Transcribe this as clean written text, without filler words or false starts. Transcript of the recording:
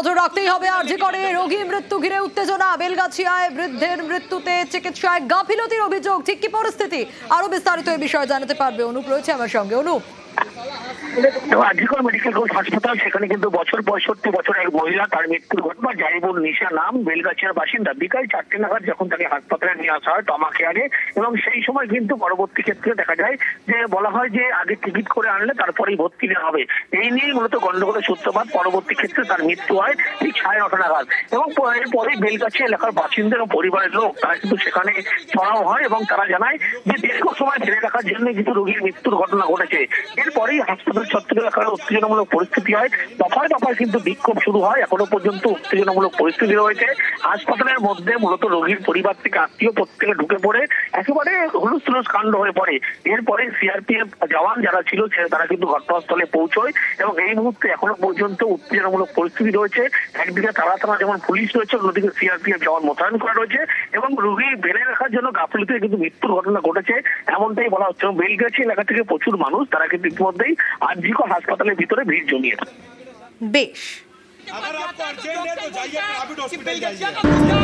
নজর রাখতেই হবে আরজি করে রোগী মৃত্যু ঘিরে উত্তেজনা। বেলগাছিয়ায় বৃদ্ধের মৃত্যুতে চিকিৎসায় গাফিলতির অভিযোগ, ঠিক কি পরিস্থিতি? আরো বিস্তারিত এই বিষয়ে জানাতে পারবে অনুপ, রয়েছে আমার সঙ্গে। অনুপ, আজিকর মেডিকেল কলেজ হাসপাতাল, সেখানে কিন্তু 65 বছর এক মহিলা, তার মৃত্যুর ঘটনা। জাইবুল নিশা নাম, বেলগাছিয়ার বাসিন্দা। বিকাল 4টে নাগাদ যখন তাকে হাসপাতালে নিয়ে আসা হয় ট্রমা কেয়ারে, এবং সেই সময় কিন্তু পরবর্তী ক্ষেত্রে দেখা যায় যে বলা হয় যে আগে টিকিট করে আনলে তারপরেই ভর্তি নেওয়া হবে। এই নিয়েই মূলত গন্ডগোলের সূত্রপাত। পরবর্তী ক্ষেত্রে তার মৃত্যু হয় ঠিক 9:30 নাগাদ, এবং এরপরে বেলগাছিয়া এলাকার বাসিন্দা এবং পরিবারের লোক তারা কিন্তু সেখানে ছড়াও হয়, এবং তারা জানায় যে দীর্ঘ সময় ফেলে রাখার জন্য কিন্তু রোগীর মৃত্যুর ঘটনা ঘটেছে। এরপরেই হাসপাতাল চত্বরে এলাকার উত্তেজনামূলক পরিস্থিতি হয়। দফায় দফায় কিন্তু বিক্ষোভ শুরু হয়। এখনো পর্যন্ত উত্তেজনামূলক পরিস্থিতি রয়েছে। হাসপাতালের মধ্যে মূলত রোগীর পরিবার থেকে আত্মীয় প্রত্যেকে ঢুকে পড়ে একেবারে হুলস্থুলুস কাণ্ড হয়ে পড়ে। এরপরে সিআরপিএফ জওয়ান যারা ছিল তারা কিন্তু ঘটনাস্থলে পৌঁছয়, এবং এই মুহূর্তে এখনো পর্যন্ত উত্তেজনামূলক পরিস্থিতি রয়েছে। একদিকে তারা যেমন পুলিশ রয়েছে, অন্যদিকে সিআরপিএফ জওয়ান মোতায়েন করা রয়েছে, এবং রোগী বেড়ে রাখার জন্য গাফিলতিতে কিন্তু মৃত্যুর ঘটনা ঘটেছে এমনটাই বলা হচ্ছে। বেলগাছিয়া এলাকা থেকে প্রচুর মানুষ তারা কিন্তু ইতিমধ্যেই আরজিকর হাসপাতালের ভিতরে ভিড় জমিয়েছে। বেশ। अगर आपको अर्जेंट है तो जाइए प्राइवेट हॉस्पिटल जाइए।